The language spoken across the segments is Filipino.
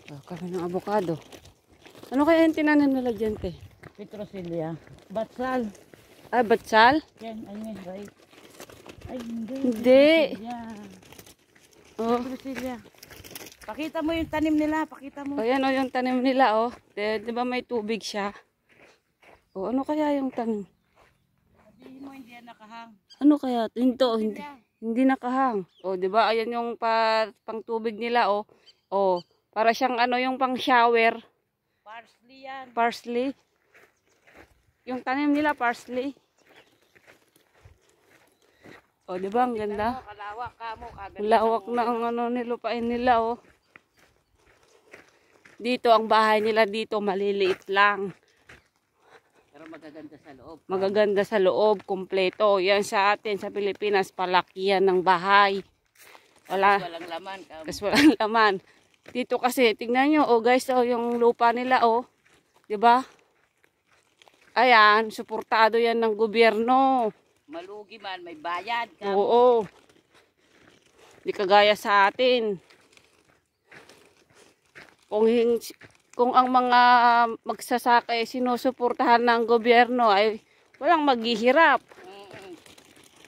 Kami ng avocado. Ano kaya yung tinanim nila dyan, te? Petrosilya. Batsal. Ah, batsal? Yan, ayun, right. Ay, hindi. Hindi. Petrosilya. Oh. Petrosilya. Pakita mo yung tanim nila, pakita mo. Ayan o yung tanim nila, oh. Di ba may tubig siya? O, ano kaya yung tanim? Sabihin mo, hindi yan nakahang. Ano kaya? Hindi nakahang. O, di ba? Ayan yung pang tubig nila, oh. O, para siyang ano yung pang shower. Parsley yan. Parsley. Yung tanim nila, parsley. O, di ba? Ang ganda. Kalawak ka mo. Lawak na ang ano nilupain nila, oh. Dito, ang bahay nila dito, maliliit lang. Pero magaganda sa loob. Magaganda sa loob, kumpleto. Yan sa atin, sa Pilipinas, palakihan ng bahay. Walang laman. Kasi walang laman. Dito kasi, tingnan nyo, oh guys, oh, yung lupa nila, oh. Diba? Ayan, suportado yan ng gobyerno. Malugi man, may bayad. Oo. Di kagaya sa atin. Kung ang mga magsasaka ay sinusuportahan ng gobyerno ay walang maghihirap.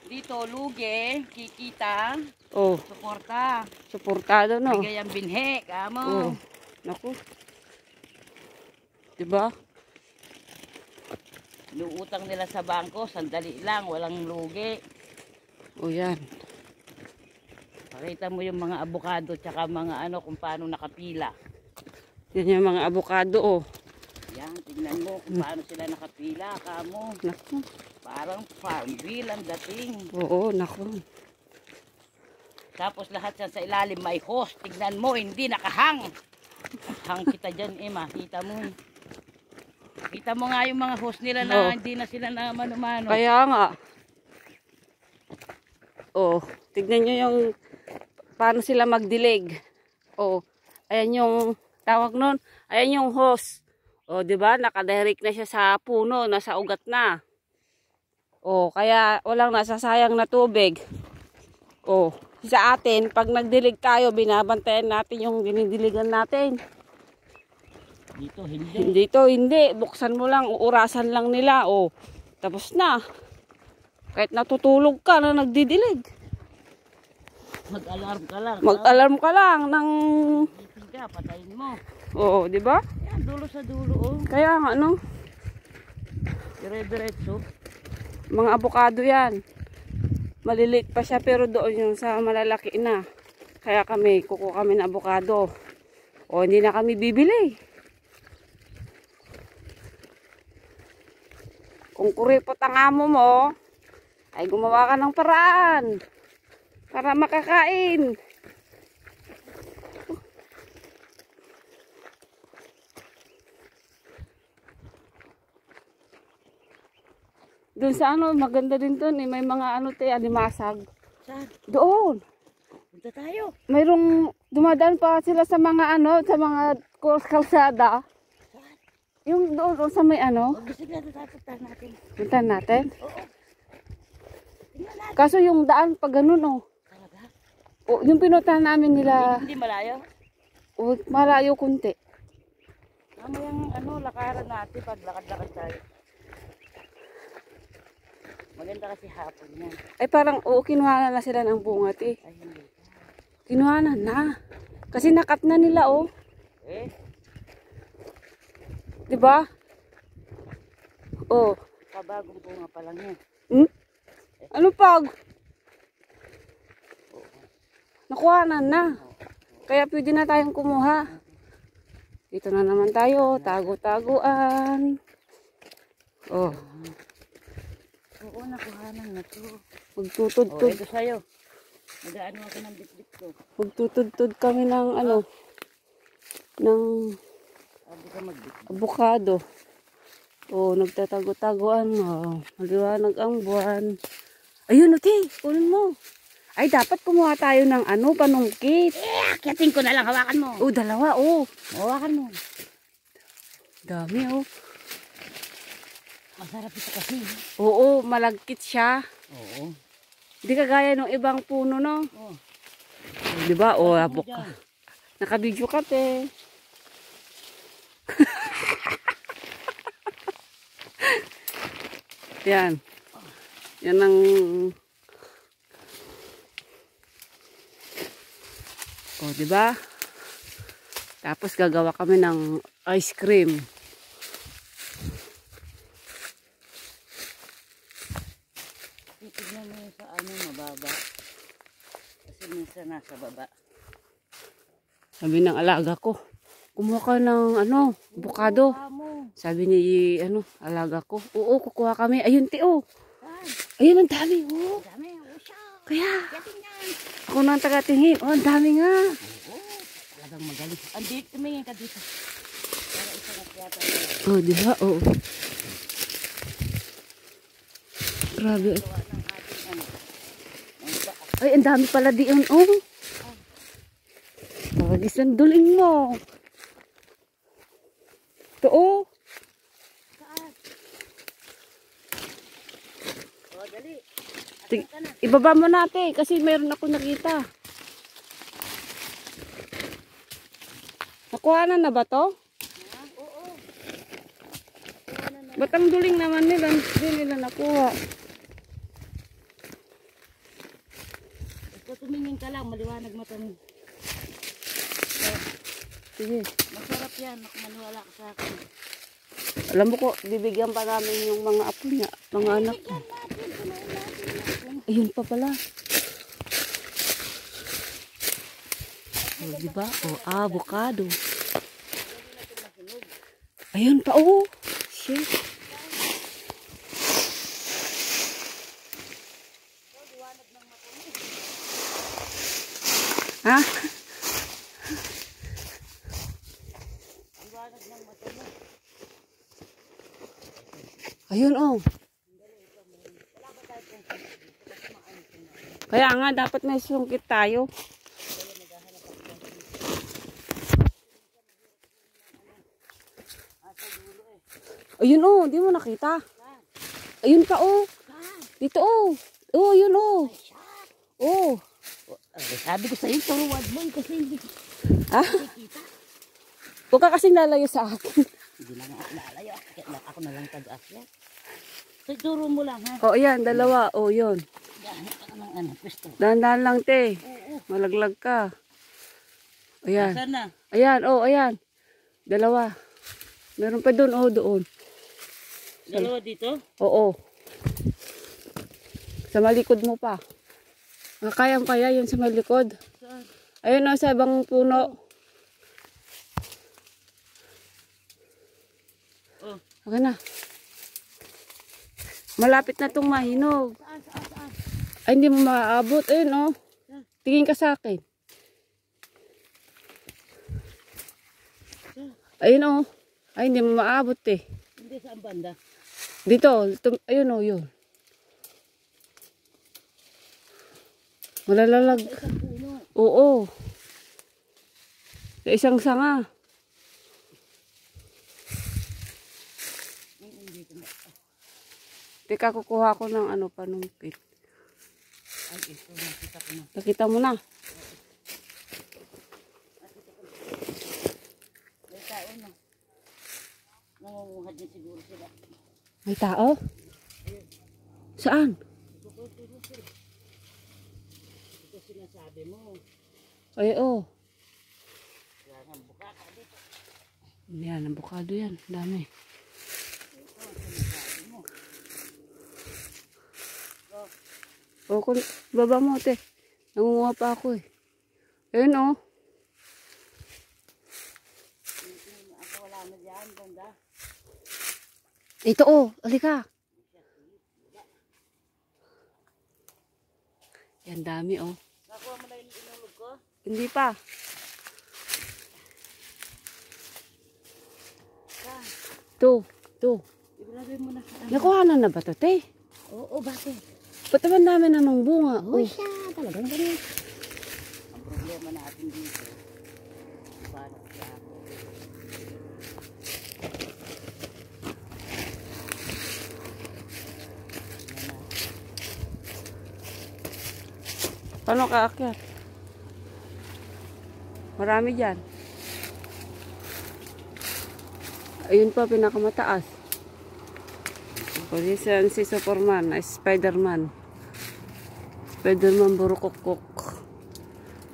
Dito, lugi, kikita, Oh, suporta. suportado, no? Bigay ang binhe, kamo. Oh, naku. Diba? Inuutang nila sa bangko, sandali lang, walang lugi. O yan. Pakita mo yung mga abukado, tsaka mga ano, kung paano nakapila. Yan yung mga avocado, oh. Yan, tingnan mo kung paano sila nakapila, kamo. Naku. Parang farmville ang dating. Oo, naku. Tapos lahat yan sa ilalim may hose. Tignan mo, hindi nakahang. Hang kita dyan, makita mo. Kita mo nga yung mga hose nila na hindi na sila na mano-mano. Kaya nga. Oh, tignan nyo yung paano sila magdilig. Oh, ayan yung tawag nun. Ayan yung hose. Oh, di ba? Nakadirect na siya sa puno, nasa ugat na. Oh, kaya walang nasasayang na tubig. Oh, sa atin, pag nagdilig tayo, binabantayan natin yung dinidiligan natin. Dito, hindi. Dito, hindi. Buksan mo lang, uurasan lang nila. Oh, tapos na. Kahit natutulog ka na nagdidilig. Mag-alarm ka lang. Mag-alarm ka lang ng... Gising ka, patayin mo. Oo, di ba? Yan, dulo sa dulo, oh. Kaya nga, no? Dire-diretso. Mga avocado yan. Maliliit pa siya, pero doon yung sa malalaki na. Kaya kami, kukuha kami ng avocado. O, hindi na kami bibili. Kung kuripot ang amo mo, ay gumawa ka ng paraan para makakain. Doon sa ano, maganda din doon eh. May mga ano te, alimasag. Saan? Doon. Punta tayo. Mayroong dumadaan pa sila sa mga ano, sa mga kalsada. Saan? Yung doon sa may ano. Huwag gusto na tapunta natin. Puntahan natin. Oo. Tingnan natin. Kaso yung daan pa ganun oh. Talaga? O, yung pinuntahan namin nila, Hindi malayo. o, malayo kunti. Mamayang ano, lakaran natin pag lakad-lakad tayo. Maganda kasi hapon yan. Ay parang, oo, kinuha na sila ng bunga eh. Ay, hindi. Kinuha na. Kasi nakat na nila oh. Eh, Diba? Oh. kabagong bunga pa lang yan. Hmm? Ano pag? Nakuha na. Kaya pwede na tayong kumuha. Dito na naman tayo. Tago-taguan. Oh. Oo, nakuhanan na to. Magtutod-tod. Ito sa'yo. Mag-ano ako ng bitbit ko. Magtutod-tod kami ng ano. Ng Sabi ka magbitbit. avocado. Oh, nagtatago-taguan. Oh, maliwanag ang buwan. Ayun, okay. Kunin mo. Ay, dapat kumuha tayo ng ano, panungkit. Akyatin ko na lang, hawakan mo. Oh, dalawa, oh. Hawakan mo. Dami, oh. Masarap ito kasi. Oo, malagkit siya. Oo. Hindi kagaya ng ibang puno, no? Oh. Di ba? Oh, Ano abok dyan? ka. Nakabidyo ka, te. Yan. Yan ang... O, diba? Tapos gagawa kami ng ice cream. Tignan mo yung sa ano, mababa. Kasi minsan nasa baba. Sabi ng alaga ko, kumuha ka ng ano, avocado. Sabi ni ano, alaga ko, oo, kukuha kami. Ayun, Teo. Ayun, ang dami. Oh. Kaya, ako nang tagatingin. Oh, ang dami nga. Talagang magaling. Andito, tumingin ka dito. Para isa na kiyata. Oh, di ba? Oh. Grabe. Ay, ang dami pala diyon. Oh. Isandulin mo. Ito, oh. Saan? O, dali. Ibaba mo natin kasi meron ako nakita. Nakuha na ba to? Oo. Ba't ang duling naman nila? Hindi nila nakuha. Ito, tumingin ka lang. Maliwanag mata mo. Sige. Masarap yan. Maniwala ka sa akin. Alam mo ko, bibigyan pa namin yung mga apo niya, mga anak ko. Ayun pa pala. Oh, diba? Oh, avocado. Ayun pa, oh. Shit. Ha? Ayun, oh. Kaya nga, dapat may sungkit tayo. Ayun, oh. Di mo nakita. Ayun pa, oh. Dito, oh. Oh, ayun, oh. Oh. Sabi ko sa'yo, turuan mo kasi hindi Ha? Huwag ka kasing lalayo sa akin. Hindi lang ako lalayo. Ako na lang tag-asya. So, turo mo lang, ha? Oh, ayan, dalawa. Oh, yun. Ano, pwesto. Dahan-dahan lang, te. Malaglag ka. Ayan. Saan na? Ayan, oh, ayan. Dalawa. Meron pa doon, oh, doon. Dalawa dito? Oo. Sa malikod mo pa. Kayang-kaya yun sa malikod. Saan? Ayun, oh, sa ibang puno. Oh. Okay na. Malapit na itong mahinog. Saan? Ay, hindi mo maaabot. Ayun, oh. Tingin ka sa akin. Ayun, oh. Ay, hindi mo maaabot, eh. Hindi, saan banda? Dito. Ayun, oh, yun. Malalalag. Sa isang puno. Oo. Sa isang sanga. Teka, kukuha ko ng ano, panumpit. Ay, ito, nakita ko na. Nakita mo na. May tao na. Nangunguhad din siguro sila. May tao? Saan? Ito sinasabi mo. Ay, oh. Kaya nga, buka ka dito. Yan, avocado yan. Dami. Ito, sinasabi mo. O, kung baba mo, te. Nangunguha pa ako, eh. Ayun, oh. Ako wala na dyan, banda. Ito, oh. Halika. Yan, dami, oh. Nakuha mo na yung inulog ko? Hindi pa. Saan? Ito. Ibrabay mo na. Nakuha na ba ito, te? Oo, bakit? Ba't naman dami namang bunga? Oh, siya, talagang ganyan. Ang problema natin dito, paano siya ako? Paano ka akyat? Marami dyan. Ayun pa, pinakamataas. Position si Superman, Spider-Man. Spider-Man burukok-kok.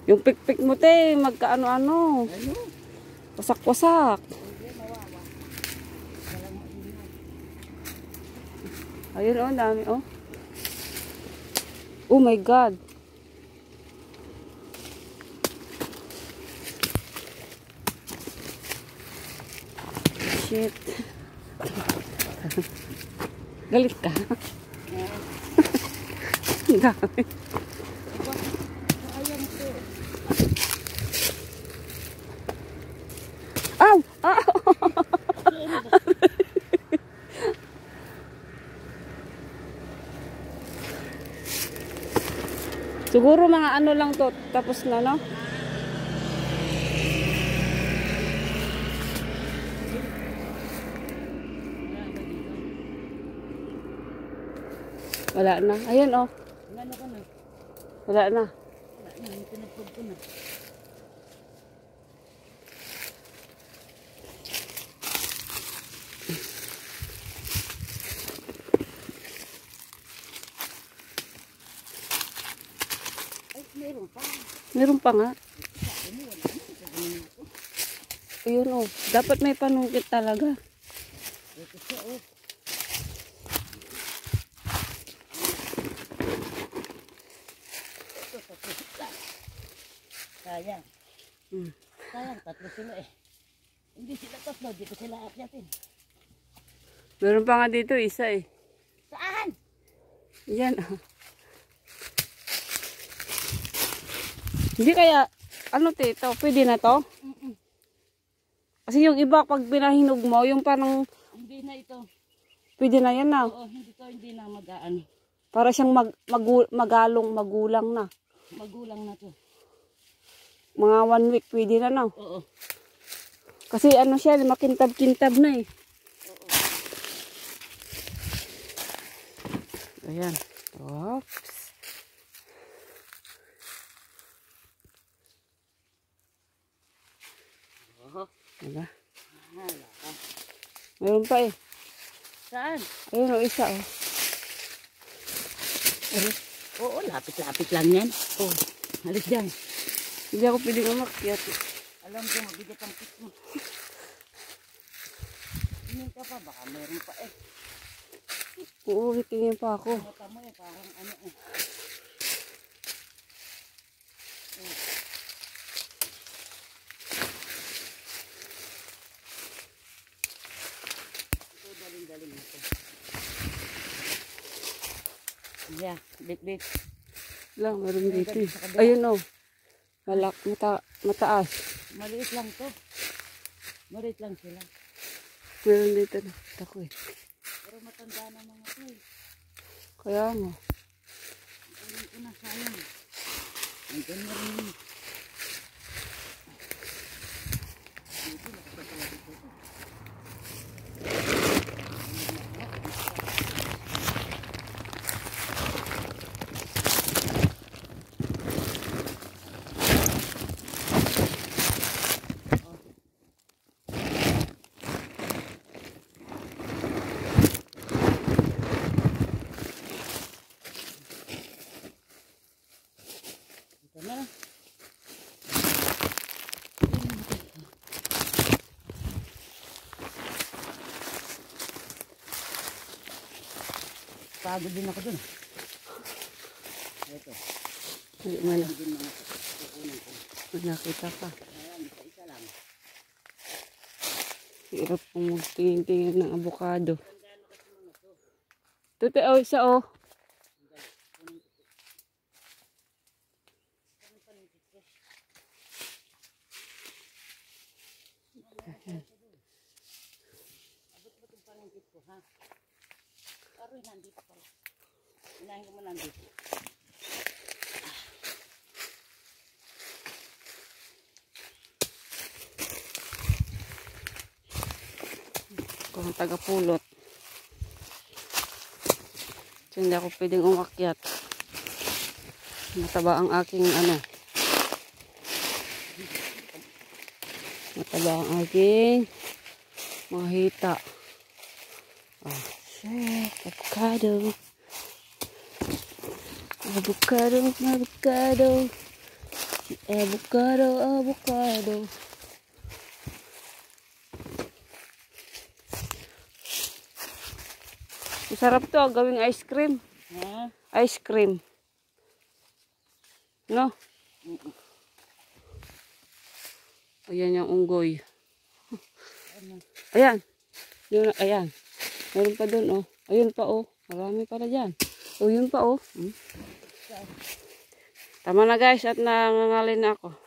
Yung pikpik mo te, magkaano-ano. Ano? Wasak-wasak. Ayun oh, dami oh. Oh my God. Shit. Galit ka? Ang dami. Aw! Aw! Siguro mga ano lang to, tapos na, no? Wala na. Ayan, oh. Ano ka na? Wala na. Wala na, yung pinapod ko na. Ay, meron pa. Meron pa nga. Ayun, oh. Dapat may panungkit talaga. Ito siya, oh. Sayang. Sayang, tatlo sila eh. Hindi sila tatlo, di ko sila akyatin. Meron pa nga dito, isa eh. Saan? Yan, oh. Hindi kaya, ano tito, pwede na to? Kasi yung iba, pag pinahinog mo, yung parang, Hindi na ito. pwede na yan na. Oo, hindi na magaan. Para siyang magulang na. Magulang na to. Mga 1 week, pwede na na. Oo. Kasi ano siya, makintab-kintab na eh. Ayan. Oops. Oo. Diba? Hala ka. Meron pa eh. Saan? Ayun o, isa oh. Ayun. Oo, lapit-lapit lang yan. Oo. Halis dyan. Hindi ako pwedeng umakyat. Alam ko, mabigat ang pit mo. Tingin ka pa, baka meron pa eh. Oo, tingin pa ako. Mata mo eh, parang ano eh. Ito, daling-daling ito. Yeah, bit-bit. Lang, meron dito eh. Ayun oh. Mataas. Maliit lang to. Maliit lang sila. Meron dito na. Ako eh. Pero matanda na mga to eh. Kaya nga. Ulit ko na sayang. Ang ganda rin yun. Ito na. Pagod din ako dun. Ito. Hindi man Hindi mga kukunin ko. nakita ka. Ayan, isa lang. Hirap pong magtingin-tingin ng avocado. Tuti oh, isa oh. Abot ba itong panungkit ko, ha? Aroy, nandito pala. Inahin ko mo nandito. Kung taga-pulot. So, hindi ako pwedeng umakyat. Mataba ang aking ano. Mataba ang aking mga hita. Oh, shit. Avocado. Avocado, avocado. Avocado, avocado. Masarap to, gawing ice cream. Ha? Ice cream. No? Ayan yung unggoy. Ayan. Yun, ayan. Meron pa dun, oh. Ayun pa, oh. Marami pala dyan. Oh, yun pa, oh. Tama na guys, at nangangalin na ako.